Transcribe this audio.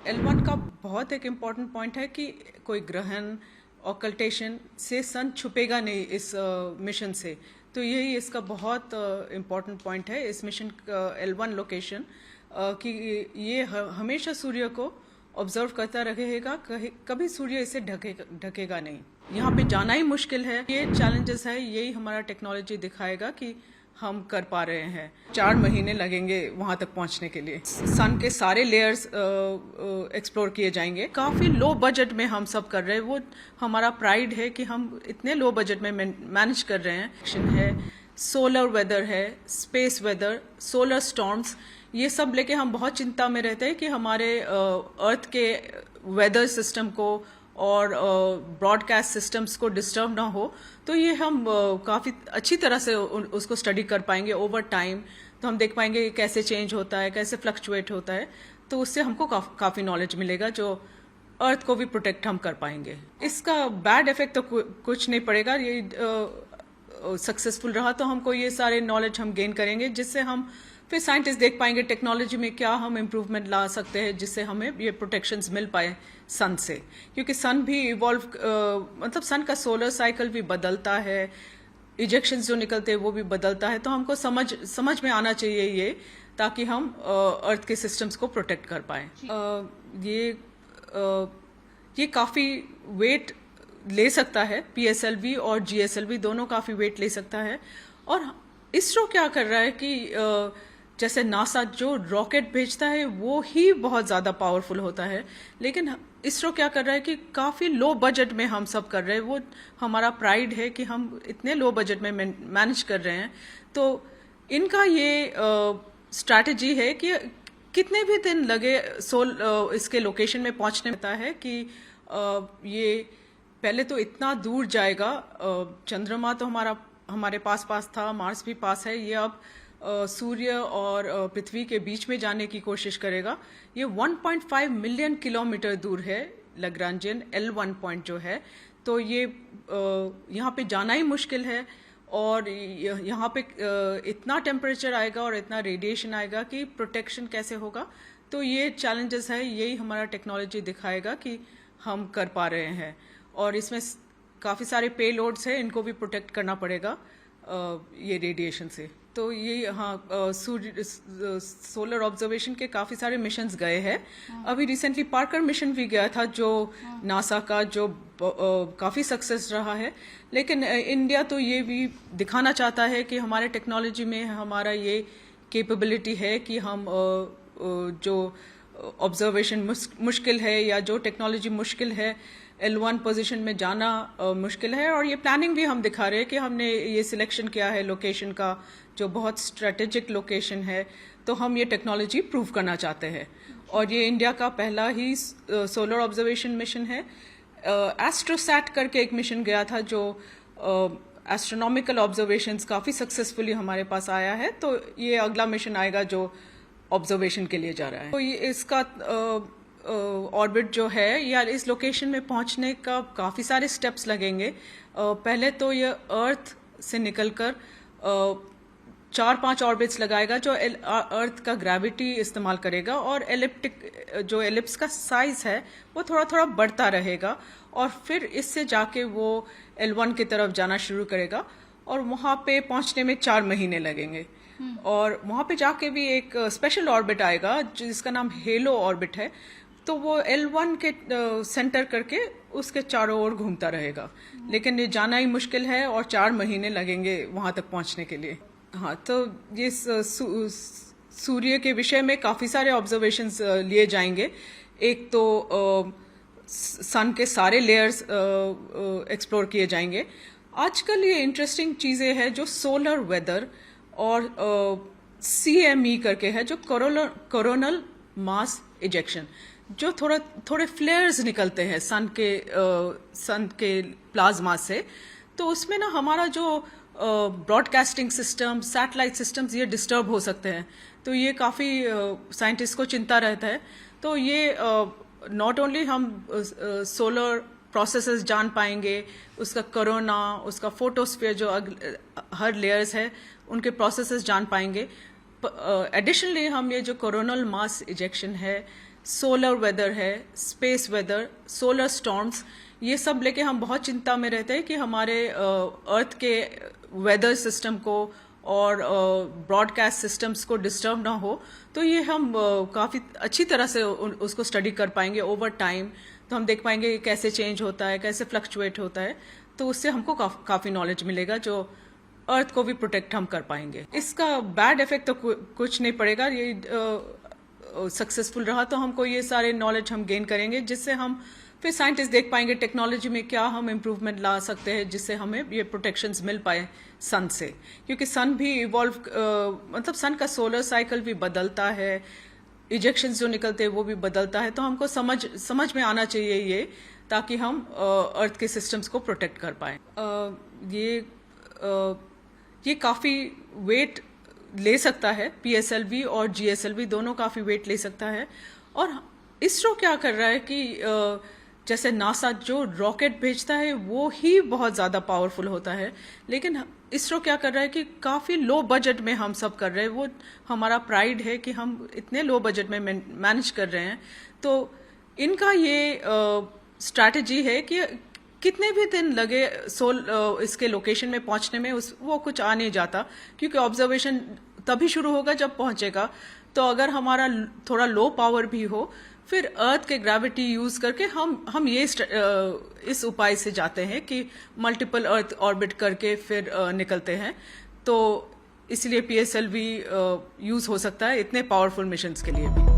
L1 का बहुत एक इम्पॉर्टेंट पॉइंट है कि कोई ग्रहण ऑकल्टेशन से सन छुपेगा नहीं इस मिशन से। तो यही इसका बहुत इम्पॉर्टेंट पॉइंट है इस मिशन L1 लोकेशन कि ये हमेशा सूर्य को ऑब्जर्व करता रहेगा, कभी सूर्य इसे ढकेगा नहीं। यहाँ पे जाना ही मुश्किल है। ये चैलेंजेस है, यही हमारा टेक्नोलॉजी दिखाएगा कि हम कर पा रहे हैं। 4 महीने लगेंगे वहां तक पहुंचने के लिए। सन के सारे लेयर्स एक्सप्लोर किए जाएंगे। काफी लो बजट में हम सब कर रहे हैं, वो हमारा प्राइड है कि हम इतने लो बजट में मैनेज कर रहे हैं। है सोलर वेदर है, स्पेस वेदर, सोलर स्टॉर्म्स, ये सब लेके हम बहुत चिंता में रहते हैं कि हमारे अर्थ के वेदर सिस्टम को और ब्रॉडकास्ट सिस्टम्स को डिस्टर्ब ना हो। तो ये हम काफ़ी अच्छी तरह से उसको स्टडी कर पाएंगे ओवर टाइम। तो हम देख पाएंगे कि कैसे चेंज होता है, कैसे फ्लक्चुएट होता है। तो उससे हमको काफ़ी नॉलेज मिलेगा, जो अर्थ को भी प्रोटेक्ट हम कर पाएंगे। इसका बैड इफेक्ट तो कुछ नहीं पड़ेगा। ये सक्सेसफुल रहा तो हमको ये सारे नॉलेज हम गेन करेंगे, जिससे हम फिर साइंटिस्ट देख पाएंगे टेक्नोलॉजी में क्या हम इम्प्रूवमेंट ला सकते हैं, जिससे हमें ये प्रोटेक्शंस मिल पाए सन से। क्योंकि सन भी इवॉल्व मतलब सन का सोलर साइकिल भी बदलता है, इजेक्शंस जो निकलते हैं वो भी बदलता है। तो हमको समझ में आना चाहिए ये, ताकि हम अर्थ के सिस्टम्स को प्रोटेक्ट कर पाए। ये काफ़ी वेट ले सकता है, PSLV और GSLV दोनों काफ़ी वेट ले सकता है। और इसरो क्या कर रहा है कि जैसे नासा जो रॉकेट भेजता है वो ही बहुत ज़्यादा पावरफुल होता है, लेकिन इसरो क्या कर रहा है कि काफ़ी लो बजट में हम सब कर रहे हैं। वो हमारा प्राइड है कि हम इतने लो बजट में मैनेज कर रहे हैं। तो इनका ये स्ट्रैटेजी है कि कितने भी दिन लगे इसके लोकेशन में पहुंचने में, है कि ये पहले तो इतना दूर जाएगा। चंद्रमा तो हमारे पास था, मार्स भी पास है। ये अब सूर्य और पृथ्वी के बीच में जाने की कोशिश करेगा। ये 1.5 मिलियन किलोमीटर दूर है लैग्रांजियन L1 पॉइंट जो है। तो ये यहाँ पे जाना ही मुश्किल है, और यहाँ पे इतना टेम्परेचर आएगा और इतना रेडिएशन आएगा कि प्रोटेक्शन कैसे होगा। तो ये चैलेंजेस है, यही हमारा टेक्नोलॉजी दिखाएगा कि हम कर पा रहे हैं। और इसमें काफ़ी सारे पे लोड्स हैं, इनको भी प्रोटेक्ट करना पड़ेगा ये रेडिएशन से। तो ये सोलर ऑब्जर्वेशन के काफ़ी सारे मिशंस गए हैं। अभी रिसेंटली पार्कर मिशन भी गया था, जो नासा का, जो काफ़ी सक्सेस रहा है। लेकिन इंडिया तो ये भी दिखाना चाहता है कि हमारे टेक्नोलॉजी में हमारा ये कैपेबिलिटी है कि हम जो ऑब्जर्वेशन मुश्किल है या जो टेक्नोलॉजी मुश्किल है, L1 पोजीशन में जाना मुश्किल है। और ये प्लानिंग भी हम दिखा रहे हैं कि हमने ये सिलेक्शन किया है लोकेशन का, जो बहुत स्ट्रेटेजिक लोकेशन है। तो हम ये टेक्नोलॉजी प्रूव करना चाहते हैं। और ये इंडिया का पहला ही सोलर ऑब्जर्वेशन मिशन है। एस्ट्रोसैट करके एक मिशन गया था, जो एस्ट्रोनॉमिकल ऑब्जर्वेशंस काफ़ी सक्सेसफुली हमारे पास आया है। तो ये अगला मिशन आएगा जो ऑब्जर्वेशन के लिए जा रहा है। तो ये इसका ऑर्बिट जो है, या इस लोकेशन में पहुंचने का काफ़ी सारे स्टेप्स लगेंगे। पहले तो ये अर्थ से निकलकर 4-5 ऑर्बिट्स लगाएगा, जो अर्थ का ग्रेविटी इस्तेमाल करेगा। और जो एलिप्स का साइज है वो थोड़ा थोड़ा बढ़ता रहेगा, और फिर इससे जाके वो L1 की तरफ जाना शुरू करेगा। और वहाँ पे पहुँचने में 4 महीने लगेंगे। और वहाँ पे जाके भी एक स्पेशल ऑर्बिट आएगा जिसका नाम हेलो ऑर्बिट है। तो वो L1 के सेंटर करके उसके चारों ओर घूमता रहेगा। लेकिन ये जाना ही मुश्किल है, और 4 महीने लगेंगे वहाँ तक पहुँचने के लिए। हाँ, तो ये सूर्य के विषय में काफ़ी सारे ऑब्जर्वेशंस लिए जाएंगे। एक तो सन के सारे लेयर्स एक्सप्लोर किए जाएंगे। आजकल ये इंटरेस्टिंग चीज़ें हैं जो सोलर वेदर और CME करके है, जो कोरोनल मास इजेक्शन, जो थोड़े फ्लेयर्स निकलते हैं सन के प्लाज्मा से। तो उसमें ना हमारा जो ब्रॉडकास्टिंग सिस्टम, सैटेलाइट सिस्टम्स, ये डिस्टर्ब हो सकते हैं। तो ये काफ़ी साइंटिस्ट को चिंता रहता है। तो ये नॉट ओनली हम सोलर प्रोसेसेस जान पाएंगे, उसका कोरोना, उसका फोटोस्फीयर, जो हर लेयर्स है उनके प्रोसेसेस जान पाएंगे। एडिशनली हम ये जो कोरोनल मास इजेक्शन है, सोलर वेदर है, स्पेस वेदर, सोलर स्टॉर्म्स, ये सब लेके हम बहुत चिंता में रहते हैं कि हमारे अर्थ के वेदर सिस्टम को और ब्रॉडकास्ट सिस्टम्स को डिस्टर्ब ना हो। तो ये हम काफ़ी अच्छी तरह से उसको स्टडी कर पाएंगे ओवर टाइम। तो हम देख पाएंगे कि कैसे चेंज होता है, कैसे फ्लक्चुएट होता है। तो उससे हमको काफ़ी नॉलेज मिलेगा जो अर्थ को भी प्रोटेक्ट हम कर पाएंगे। इसका बैड इफेक्ट तो कुछ नहीं पड़ेगा। ये सक्सेसफुल रहा तो हमको ये सारे नॉलेज हम गेन करेंगे, जिससे हम फिर साइंटिस्ट देख पाएंगे टेक्नोलॉजी में क्या हम इम्प्रूवमेंट ला सकते हैं, जिससे हमें ये प्रोटेक्शंस मिल पाए सन से। क्योंकि सन भी इवॉल्व मतलब सन का सोलर साइकिल भी बदलता है, इजेक्शंस जो निकलते हैं वो भी बदलता है। तो हमको समझ में आना चाहिए ये, ताकि हम अर्थ के सिस्टम्स को प्रोटेक्ट कर पाए। ये काफ़ी वेट ले सकता है, PSLV और GSLV दोनों काफ़ी वेट ले सकता है। और इसरो क्या कर रहा है कि जैसे नासा जो रॉकेट भेजता है वो ही बहुत ज़्यादा पावरफुल होता है, लेकिन इसरो क्या कर रहा है कि काफ़ी लो बजट में हम सब कर रहे हैं। वो हमारा प्राइड है कि हम इतने लो बजट में मैनेज कर रहे हैं। तो इनका ये स्ट्रैटेजी है कि कितने भी दिन लगे इसके लोकेशन में पहुंचने में, वो कुछ आ नहीं जाता, क्योंकि ऑब्जर्वेशन तभी शुरू होगा जब पहुंचेगा। तो अगर हमारा थोड़ा लो पावर भी हो, फिर अर्थ के ग्रेविटी यूज करके हम ये इस उपाय से जाते हैं कि मल्टीपल अर्थ ऑर्बिट करके फिर निकलते हैं। तो इसलिए PSLV यूज हो सकता है इतने पावरफुल मिशंस के लिए भी।